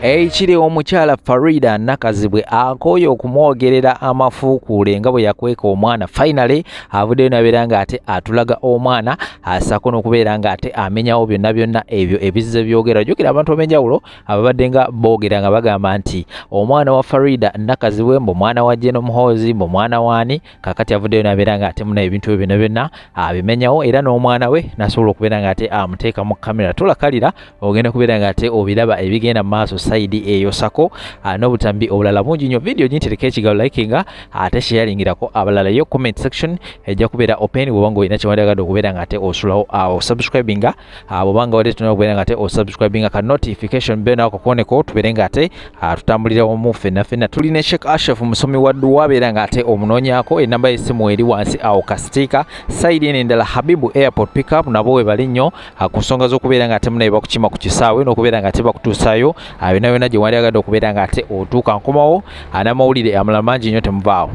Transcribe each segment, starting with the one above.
ekiri omukyala Faridah Nakazibwe akooye okumwogerera amafuukuule nga bwe yakweka omwana finally avuddeyo nabeera nga ate atulaga omwana asako n'okubeera nga ate amenyawo byonna ebyo ebizze byogera jjukira abantu ab'enjawulo ababadde nga boogera nga bagamba nti omwana wa Faridah Nakazibwe mbu mwana wa Jeno Muhoozi mbu mwana waani kakati avuddeyo nabeera nga ate muna ebintu ebyo byonna abimenyawo era n'omwana we nasobola okubeera nga ate amuteeka mu kamera tulakalira ogenda kubeera nga ate obiraba ebigenda mu maaso saidi eyo sako n'obutambi obulala bungi nnyo video gintereka ekigalo likinga ate sharingirako abalala yo comment section ejja kubeera open bwobanga olina kyewandyagadde okubeera nga ate osulawo osubscribinga bwobanga wadde tunaa okubeera nga ate osubscribinga ka notification bell nako koneko tubeere nga ate tutambulira wamu ffenna tulina Sheikh Ashraf musomi waddu wabeera nga ate omunoonyaako enamba y'essimu eri wansi awo kasitika saidi eno endala Habibu airport pickup nabo we bali nnyo ku nsonga z'okubeera nga ate munaye bakukima ku kisaawe n'okubeera nga ate bakutuusaayo byonna gye wandyagadde okubeera nga ate otuuka nkomawo n'amawulire amalala mangi nnyo temuvaawo.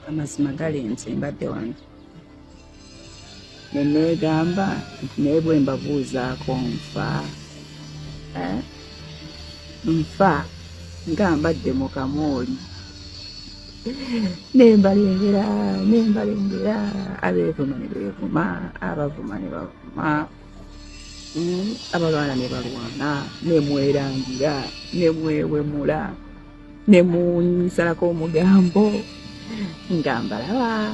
Amazima gali nti mbadde wange neneegamba nti naye bwe mbabuuzaako nfa nga mbadde mu kamooli nembalengera abeevuma ne beevuma abavuma ne bavuma abalwana ne balwana nemwerangira nemwewemula nemunsalako omugambo nga mbalaba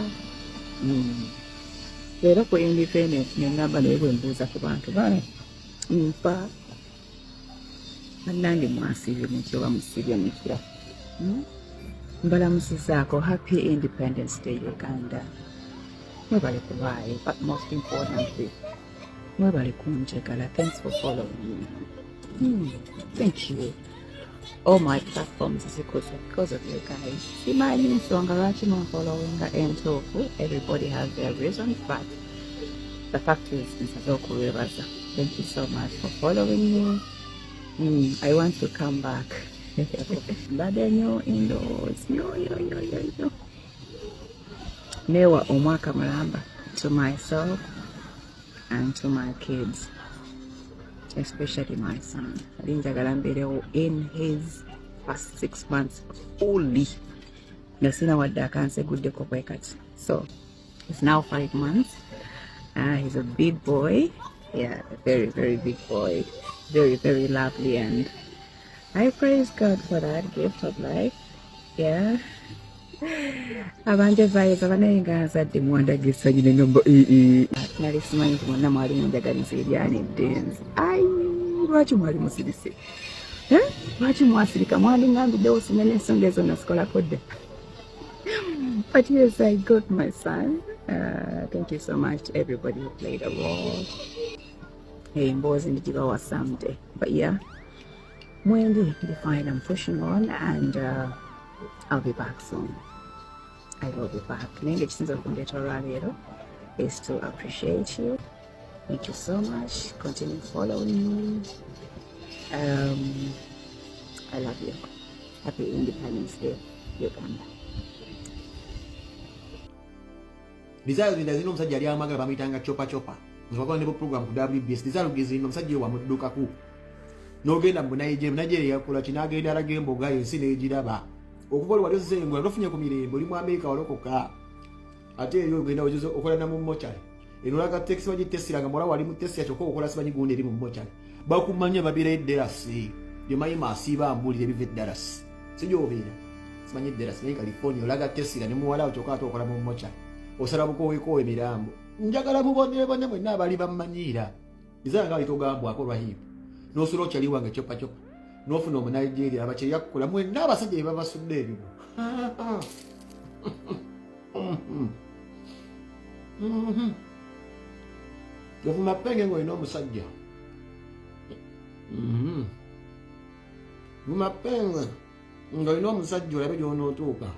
era ku independence nengamba naye bwe mbuuza ku bantu bano nfa bannange mwasibye mukyoba musibye mukira mbalamusizaako happy independence day Uganda mwebale kubaayo but most importantly mwebale kunjagala. Thanks for following me. Thank you. All my platforms is because of you guys. Simanyi nsonga lwaki munfollowinga entuufu. Everybody has their reasons, but the fact is nsaze okubeebaza. Thank you so much for following me. I want to come back. Mbadde nnyo indoors. Yo. Newa omwaka mulamba to myself and to my kids, especially my son. Alinjagala mbeerewo in his first 6 months fully. Nasina wadde akanseguddeko bwe kati. So he's now 5 months. He's a big boy. Yeah, a very, very big boy. Very, very lovely, and I praise God for that gift of life. Yeah. Abanje vayiza banayenga azadde mwanda gessanyu nengamba nali simanyi nti mwonna mwali munjaganiza eryani eddenzi. Ai, lwaki mwali musirise? Lwaki mwasirika? Mwandingambiddewo simenya ensonga ezo nasikolako dda. But yes, I got my son. Thank you so much to everybody who played a role. Mboozi ndigibawa someday. But yeah, Mwendi, be fine. I'm pushing on, and I'll be back soon. I will be back. Nenge kisinza okundeeta olwaleero is to appreciate you. Thank you so much. Continue following me. I love you. Happy Independence Day, Uganda. Desire zino omusajja ali amagala bamuyitanga chopa nzokwa nebo program ku WBS. Desire zino omusajja wa muddukaku n'ogenda mu Nigeria yakola kinagenda alaga emboga yensi n'egiraba okuva wali ozengo alofunye ku mirembe oli mu America walokoka ate eyo ogenda ojuzo okola na mu mochari enolaga taxi waji tesiranga mola wali mu taxi yachoko okola sibanyi gundi eri mu mochari bakumanya babira edderasi yomayi masiba ambulire bive edderasi sijo obira sibanyi edderasi ne California olaga tesira ne muwala ochoka ato okola mu mochari osala buko emirambo njagala mubonere bonne mwenna abali bamanyira bizanga litogambwa akolwa hipo n'osula okyali wange chopa n'ofuna omu Nigeria abakye yakkola mwenna abasajja be babasudde ebyo yafuma penge ng'olina omusajja mumapenge ng'olina omusajja olabe gy'onootuuka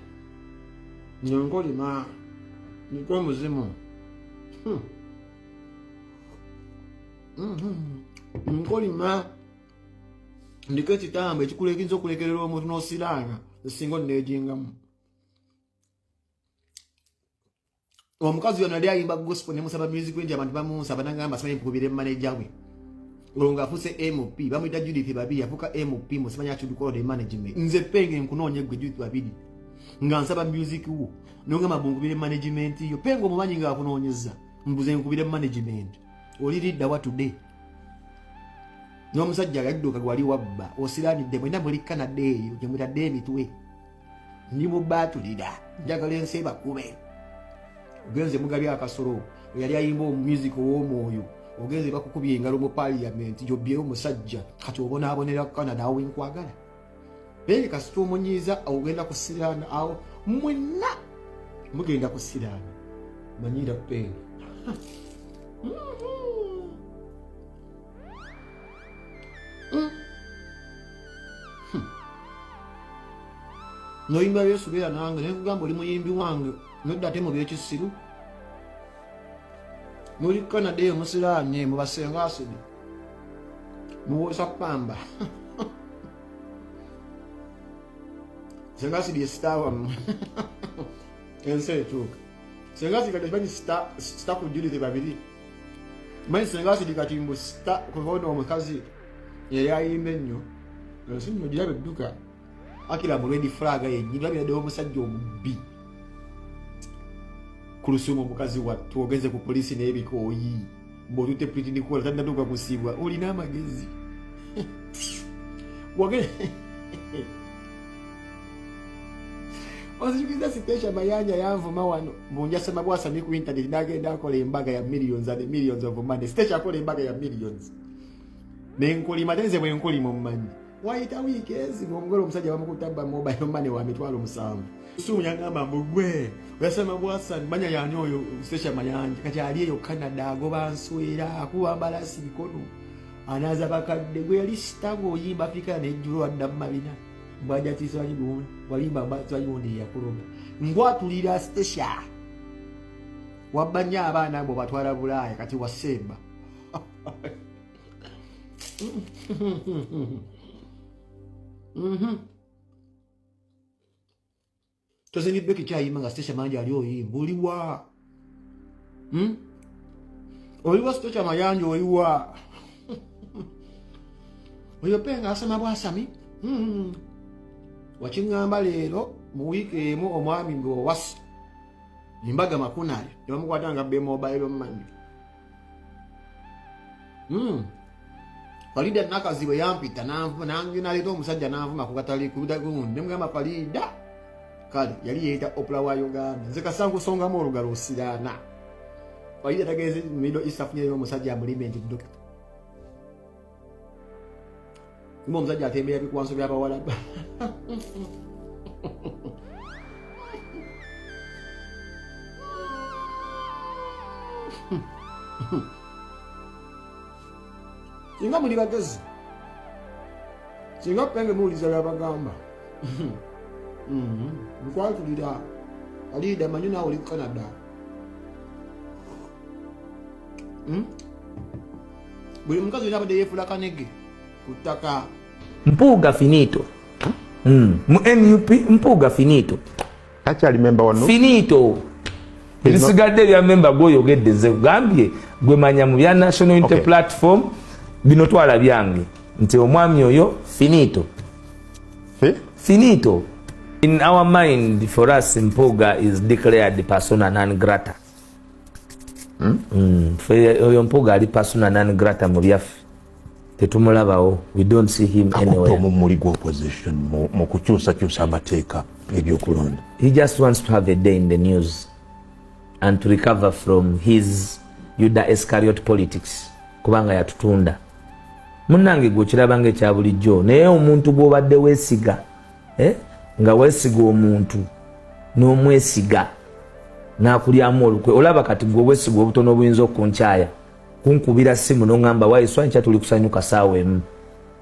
nkolima niko omuzimu nkolima ndiko ekitambo ekikulekinza okulekerera omuntu n'osiraana esinga onneejingamu. Omukazi yonna yali ayimba gospel ne musaba music wengi abantu bamunsaba nangamba simanyi mpubire manager we Longa fuse MP bamuyita Judith Babidi afuka MP musimanya chudukolo de management nze penge nkunonye gwe Judith Babidi nga nsaba music wo nonga mabungubire management yo pengo mubanyi nga akunonyeza mbuze nkubire management oli leader wa today no musajja yadduka gwali wabba osiranidde mwenda muri Canada eyo gye mutadde emitwe ndi mu batu leader njagala ensi bakube ogenze mugabi akasoro yali ayimba music w'omwoyo ogenze bakukubye engalo mu parliament jobye omusajja kati obona abonera Canada awo nkwagala benge kasito omunyiza ogenda kusirana awo mwenna mugenda kusirana manyira penge no imba yesu bera nange nekugamba oli muyimbi wange nodate mu byekisiru muri Canada eyo musiranye mu basenga asidi muwosa pamba senga asidi estawa ense chuka senga asidi kati bani sta ku Judith Babidi mani senga asidi kati mbu sta kubono omukazi yali ayimba ennyo nsinyo girabe duka akira mu red flag yennyini babira dewo omusajja omubbi kulusuma omukazi wattu ogenze ku polisi n'ebikooyi mbotute pretty kola tannatuuka kusibwa olina amagezi ozijukiza sitesha mayanja yanvuma wano munjasema bwasami ku internet nagenda akola embaga ya millions and millions of money sitesha akola embaga ya millions nenkolima tenze bwe nkolima omumanyi waita weekends ngomugolo omusajja bamukutamba mobile money wa mitwalo 7 sunya ngamba mbugwe yasema bwasani manya yani oyo sitesha mayanja kati ali eyo Canada agoba nswera akuwambala sikono anaza bakadde gwe yali sitago oyimba Afrika nejjulo adda mabina mbaja tiswanyi bone walimba batwanyi wonde yakuloga ngwatulira sitesha wabanya abana abo batwala Bulaya kati wasemba Tozeni beki chayima nga sitesha manja ali oyimba oliwa oliwa sitesha mayanja oliwa oyo penga asema bwasami wachingamba lero mu wiki emu omwami ngo wasi imbaga makunali yamukwatanga be mobile money Faridah Nakazibwe yampita nange naleeta omusajja nanvuma kukatali kuda gundi mugamba Faridah kale yali yeeta Oprah wa Uganda nze kasangu songamu olugalo osirana Faridah tageze middle east afunyeyo omusajja amulimenti doctor Mbo mzaja atembea bikwanso by'abawala Singa muli bagezi singa penge muliza byabagamba mukwatulira alida manyuna oli Canada buli mukazi yabade yefula kanege kutaka mpuga finito mu NUP mpuga finito actually member wano finito elisigadde bya member goyogedde nze gambye gwe manya mu bya national unity platform bino twala byange nti omwami oyo finito finito in our mind for us mpuga is declared persona non grata oyo mpuga ali persona non grata mu byaffe tetumulabawo we don't see him anywhere muri go opposition mu kukyusa amateeka ebyokulonda he just wants to have a day in the news and to recover from his Yuda Iscariot politics kubanga yatutunda munnange gwe kirabanga ekya bulijjo naye omuntu gw'obadde weesiga nga weesiga omuntu n'omwesiga n'akulyamu olukwe olaba kati gwe weesiga obutono obuyinza okunkyaya kunkubira simu n'ongamba waiswa nkya tuli kusanyuka saawa emu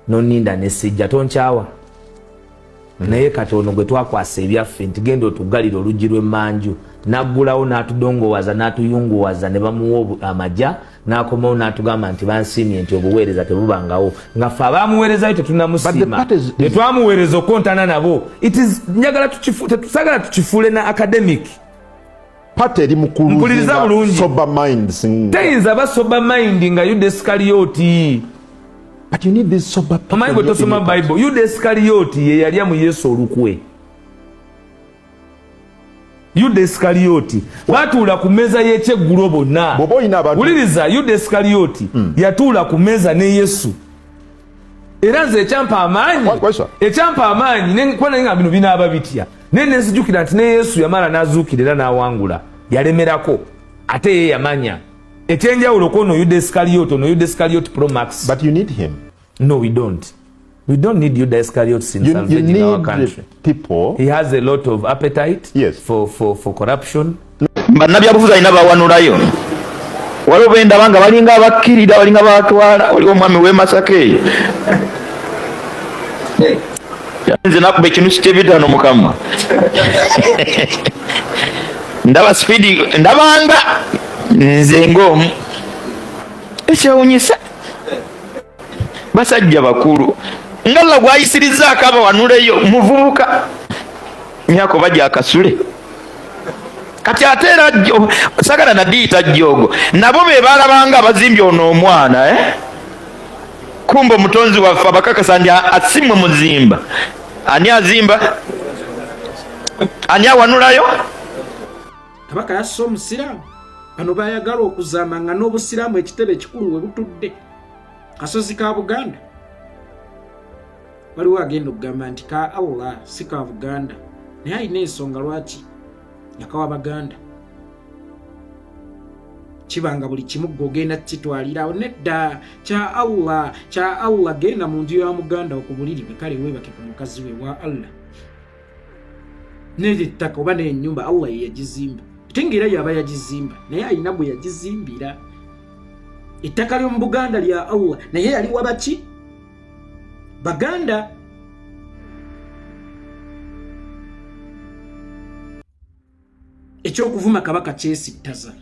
n'oninda nesijja tonkyawa naye kati ono gwe twakwasa ebyaffe nti genda otugalira oluggi lw'emmanju naggulawo n'atudongowaza n'atuyunguwaza ne bamuwa amajja n'akomawo n'atugamba nti bansiimye nti obuweereza tebubangawo nga ffe abaamuweerezayo tetunamusiima ne twamuweereza okontana nabo njagala tetusagala tukifuule na academic pate eri mpuliriza bulungi sober minds teyinza ba sober mind nga Yuda Iscariot But you need this sober people. Omanyi bwe tosoma Bible, Yuda Iskariyoti ye yalya mu Yesu olukwe. Yuda Iskariyoti batuula ku mmeeza y'ekyeggulo bonna. Wuliriza, Yuda Iskariyoti yatuula ku mmeeza ne Yesu. Era nze ekyampa amaanyi kuba naye nga bino binaaba bitya. Naye ne nzijukira nti ne Yesu yamala n'azuukira era n'awangula. Yalemerako ate ye yamanya. Ekyenjawulo ko no Yuda Iskariyoti, no Yuda Iskariyoti Pro Max. But you need him. No, we don't. We don't need Yuda Iskariyoti in salvaging our country. People. He has a lot of appetite for corruption. Bannabyabufuzi alina bawanulayo. Waliwo bendaba nga balinga abakkirira, balinga batwala, waliwo omwami w'e Masaka eyo. Nze nakuba ekinusu ky'ebitaano Mukama. Ndaba speedi, ndabanga nze ng'omu. Ekyewuunyisa basajja bakulu nga Allah gwayisirizaako abawanuleyo muvubuka myako bajja akasule kati ate era sagala nadiyita jjogo nabo be balabanga abazimbye ono omwana kumba omutonzi waffe abakakasa ndi asimwe muzimba ani azimba ani awanulayo kabaka yasse omusiraamu bano bayagala okuzaama nga n'obusiraamu ekitebe ekikulu we butudde kasozi ka Buganda. Waliwo agenda okugamba nti ka Allah si ka Buganda naye alina ensonga lwaki yakawa Baganda. Kibanga buli kimu gogenda kitwalirawo nedda kya Allah genda mu nju ya Muganda okubulirire kale weebake ku mukazi we wa Allah. Neze ttaka oba n'ennyumba Allah ye yagizimba. Tengira yaba yagizimba naye alina bwe yagizimbira. Ettaka ly'omu Buganda lya Allah naye yali wabaki Baganda. Ekyokuvuma kabaka kyesittaza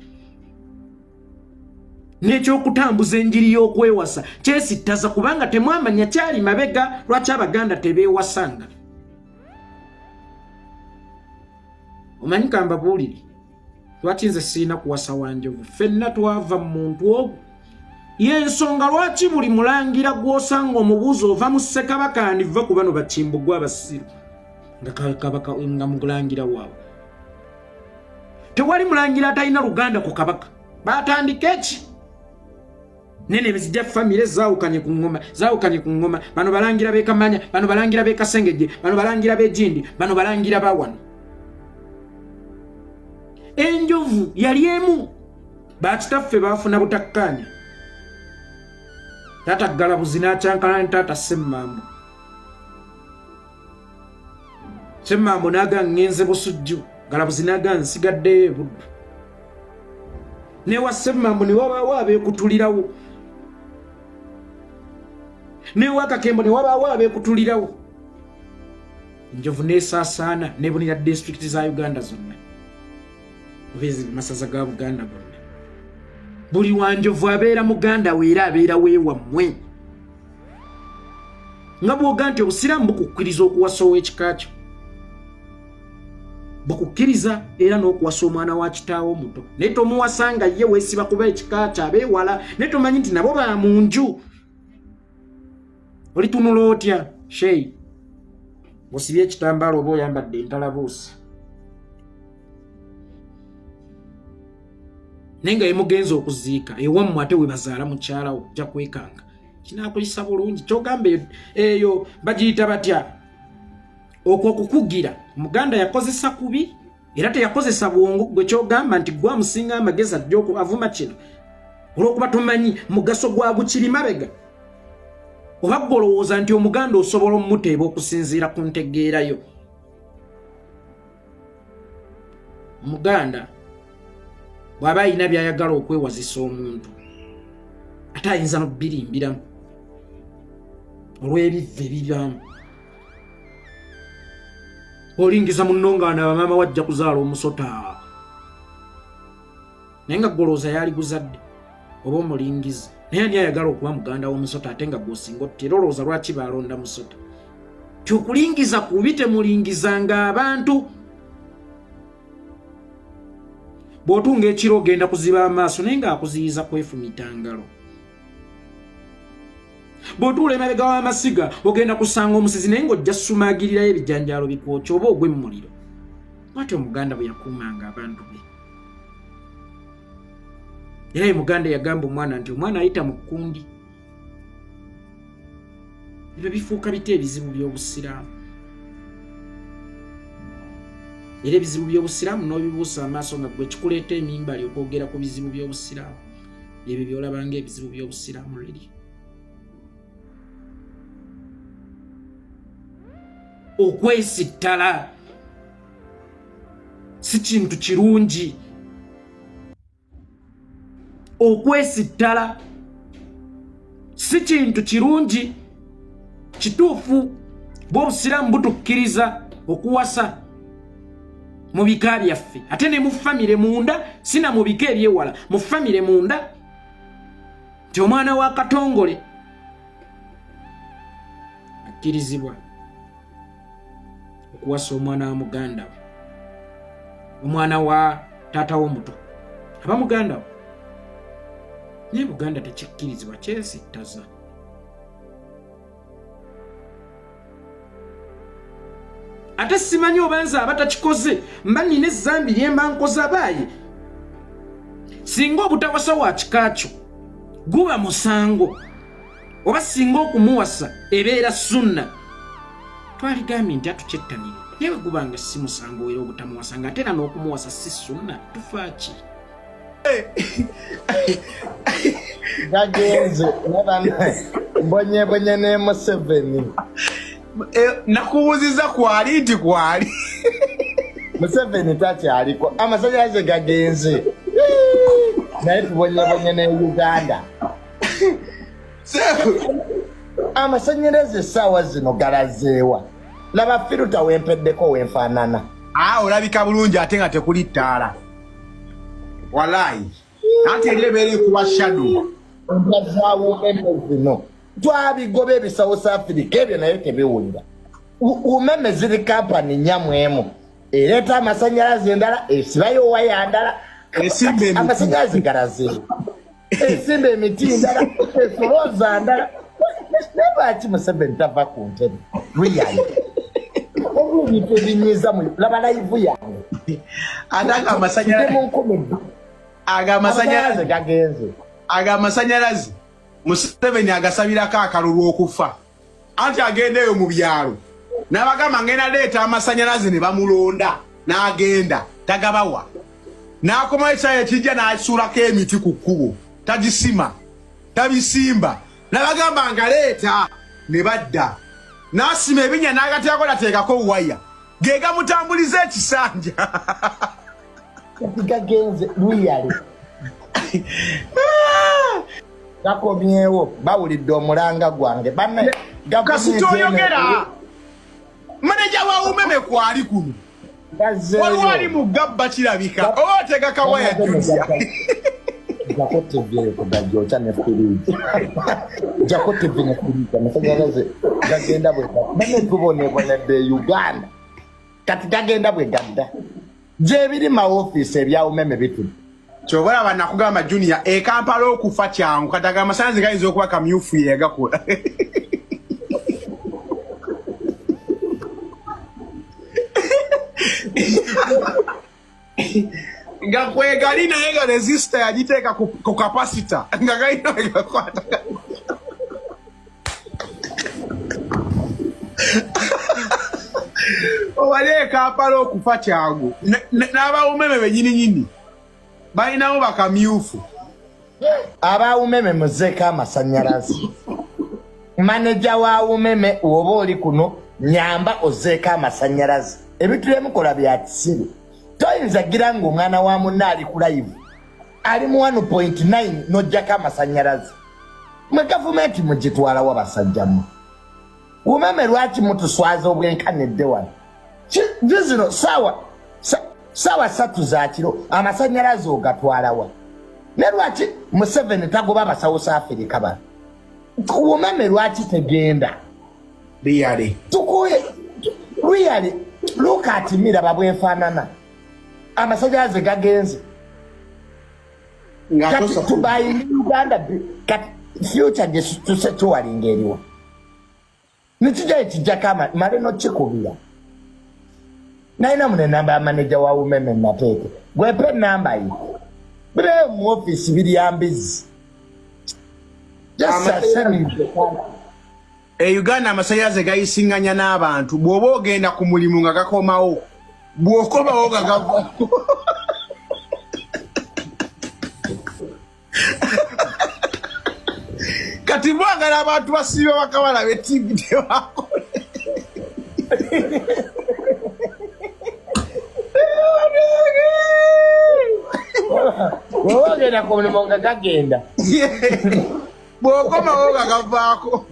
n'ekyokutambuza enjiri y'okwewasa kyesittaza kubanga temwamanya kyali mabega lwaki Abaganda tebeewasanga. Omanyi kambabuulire lwaki nze sirina kuwasa Wanjovu ffenna twava mu muntu ogwo y'ensonga lwaki buli mulangira gw'osanga omubuuzo ova mu Ssekabaka niva ku bano bakimbugwa abasiru nga kabaka nga mulangira waabwe. Tewali mulangira atalina Luganda ku kabaka baatandika eki nene bizijja famire zaawukanye ku ngoma bano balangira beekamanya bano balangira beekasengejje bano balangira beejindi bano balangira bawano. Enjovu yali emu bakitaffe baafuna butakkanya tata Galabuzi n'akyankana ne tata Semmambo n'aga ngenze busujju Galabuzi n'aga nsigaddeyo ebuddu newa Semmambo ne wabaawo abeekutulirawo newa Kakembo ne wabaawo abeekutulirawo. Enjovu n'esaasaana n'ebunira disitulikiti za Uganda zonna bezi masaza ga Buganda bonna. Buli Wanjovu abeera Muganda weera abeera weewammwe nga bwoga nti obusiraamu bukukkiriza okuwasa ow'ekika kyo bukukkiriza era n'okuwasa omwana wa kitaawo omuto naye tomuwasanga ye weesiba kuba ekika kyo abeewala naye tomanyi nti nabo ba mu nju. Olitunula otya sheyi osibye ekitambaala oba oyambadde entalabuusi nenga emugenza okuziika ewammwe ate we bazaala mukyalawo ojja kwekanga kinaakulisa bulungi. Kyogamba eyo bagiyita batya okwokukugira Muganda yakozesa kubi era teyakozesa bwongo gwe kyogamba nti gwa musinga amagezi ajja avuma kino olw'okuba tomanyi mugaso gwa gukiri mabega oba golowooza nti Omuganda osobola omuteeba okusinziira ku ntegeerayo. Muganda bw'aba alina by'ayagala okwewazisa omuntu ate ayinza n'obbirimbiramu olw'ebivve ebibyamu. Olingiza munnongaana bamaama wajja kuzaala omusota naye nga golooza yali guzadde oba omulingiza naye ani ayagala okuba muganda w'omusota ate nga gw'osinga ottera olowooza lwaki baalonda musota. Tyokulingiza kubi temulingizanga abantu. Bw'otunga ekiro ogenda kuziba amaaso naye ng'akuziyiza kwefumita ngalo. bw'otuula emabega w'amasiga ogenda kusanga omusizi naye ng'ojja sumagirirayo ebijanjaalo bikwokya oba ogwe mu muliro. Bw'atyo Omuganda bwe yakuumanga abantu be. Era ye Muganda yagamba omwana nti omwana ayita mu kkundi. Ebyo bifuuka bita ebizibu by'obusiraamu. Era ebizibu by'obusiraamu n'obibuusa amaaso nga gwe kikuleeta emimbali okwogera ku bizibu by'obusiraamu. Ebyo by'olabanga ebizibu by'obusiraamu liri. Okwesittala si kintu kirungi. Okwesittala si kintu kirungi. Kituufu bw'obusiraamu butukkiriza okuwasa mu bika byaffe ate ne mu famire munda, sina mu bika ebyewala, mu famire munda nti omwana wa Katongole akkirizibwa okuwasa omwana wa muganda we, omwana wa taata w'omuto aba muganda we. Naye Buganda tekikkirizibwa, kyesittaza. Ate simanyi oba nze abatakikoze mba nina ezzambi lye mba nkoze abaaye. Singa obutawasa wa kikakyo guba musango, oba singa okumuwasa ebeera sunna, twaligambye nti atukyettanire. Naye gubanga si musango era obutamuwasa nga ate era n'okumuwasa si sunna, tufaaki? Gagenze mbonye ne Museveni. Nakubuziza kwali nti kwali. Museveni takyaliko. Amasanyalaze gagenze. Naye tubonye ne Uganda. Amasanyalaze sawa zino galazeewa. Laba firuta wempeddeko wenfaanana. Olabika bulungi ate nga tekuli ttaala. Walai. Ate elebere kuba shadow. Ndazawo zino. Twabigobe ebisawo South Africa ebyo naye tebiwulira. Umeme ziri kampani nyamwemu. Ereeta amasanyalaze endala, esibayo waya ndala. Amasanyalaze galazeewa. Esimba emiti ndala, esoloza ndala. Lwaki Museveni tava ku ntebe? Really? Ebintu ebinyiza mu laba live yange. Ataka amasanyalaze gagenze. Amasanyalaze Museveni agasabirako akalulu okufa. Anti agendeyo mu byalo. N'abagamba ngenda leeta amasanyalaze ne bamulonda. N'agenda tagabawa. N'akomayo ekyayi ekijja n'asuulako emiti ku kkubo. Tagisima. Tabisimba. N'abagamba nga leeta ne badda. N'asima ebinya n'agateekako nateekako waya. Ge gamutambuliza ekisanja. Gagenze luyale. Gakomyewo bawulidde omulanga gwange. Kasitoyogera. Maneja wa umeme kwali kuno. Wali mu gabba kirabika. Oba tegaka waya Julia. Jakote kudajocha ne firiji. Jakote ne firiji. Nasanyalaze gagenda bwe. Mane tubone bonede Uganda. Kati gagenda bwe gadda. Je biri ma office ebya umeme bitu. Chobola banakugamba Junior Kampala okufa kyangu kataga amasanzi gayinza okuba kamyufu yegakola. Nga kwegali naye nga resistor yagiteeka ku capacitor nga galina wegakwata. Owale Kampala okufa kyangu n'abawumeme benyininyini balinawo bakamyufu. Abawumeme muzeeko amasanyalaze. Maneja wa umeme oba oli kuno nyamba ozeeko amasanyalaze. Ebintu byemukola bya kisiru. Toyinza gira ng'omwana wa munna ali ku live ali mu 1.9 n'ojjako amasanyalaze. Mwe gavumenti mugitwala wa basajjamu. Umeme lwaki mutuswaza obwenkanidde wano? Zino sawa satu za kiro amasanyalaze ogatwala wa. Ne lwaki Museveni tagoba abasawo South Africa bano? Umeme lwaki tegenda? Really? Tukuye. Really? Look at me babwenfaanana. Amasanyalaze gagenze. Kati tubayi Uganda kati future gye tuwalinga eriwo nikijja kijja kama male nokikubira naina mune namba ya manager wa umeme Nateeke gwepe namba yi bire mu office biri ambizi Uganda amasannyalaze gayisinganya n'abantu bw'oba ogenda ku mulimu nga gakomawo bw'okomawo nga gavako kati mwagala abantu basiiba bakabala betivi tebakole bw'oba ogenda ku mulimu nga gagenda bw'okomawo nga gavaako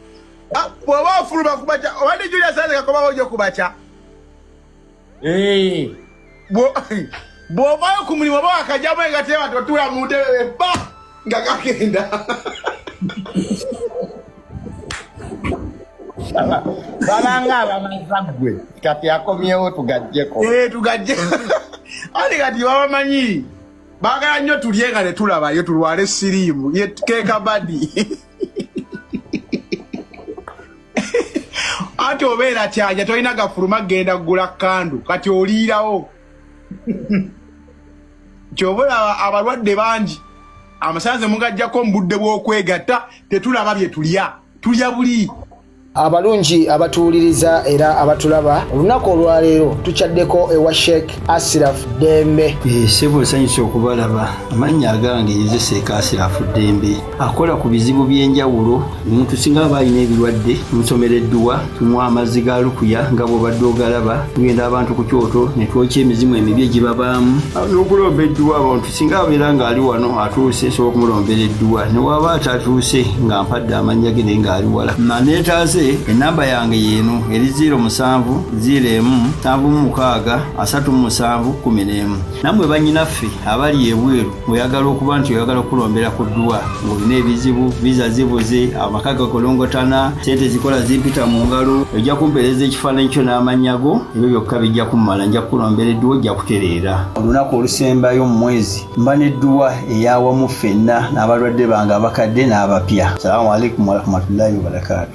bw'oba ofuluma kubaca obadde Julius Sanze gakomawo gyo kubaca bw'ovaayo ku mulimu oba wakajjamu nga teba totula mu ntebe ba nga gagenda babanga Nakazibwe kati akomyewo tugajjeko tugajje ali kati babamanyi baagala nnyo tulye nga ne tulabayo tulwale siriimu ye keeka badi ate obeera kyanja tolina gafuluma genda kugula kandu kati oliirawo kyobola abalwadde bangi amasanze mugajjako mu budde bw'okwegatta tetulaba bye tulya buli abalungi abatuwuliriza era abatulaba olunaku olwaleero tukyaddeko ewa Sheikh Ashraf Dembe. Sebo esanyusa okubalaba amannya agange nze Sheikh Ashraf Dembe akola ku bizibu by'enjawulo omuntu singa aba alina ebirwadde musomereddwa tunywa amazzi ga lukuya nga bw'obadde ogalaba tugenda abantu ku kyoto ne twokya emizimu emibi egibabaamu n'okulomba edduwa abantu singa abeera ng'ali wano atuuse sobola okumulombera edduwa ne waba atatuuse nga mpadde amannya ge naye ng'ali wala naneetaaze enamba yange yeno eri 0707363711 namwe bannyinaffe abali ebweru oyagala okuba nti oyagala okulombera ku dduwa ng'olina ebizibu viza zibuze amaka gakolongotana sente zikola zimpita mu ngalo ojja kumpeereza ekifaananyi kyo n'amanyago ebyo byokka bijja kummala nja kukulombera edduwa ojja kutereera olunaku olusembayo mu mwezi mba n'edduwa eyawamu ffenna n'abalwadde bange abakadde n'abapya. Salaamu alaikum warahmatullahi wabarakatuh.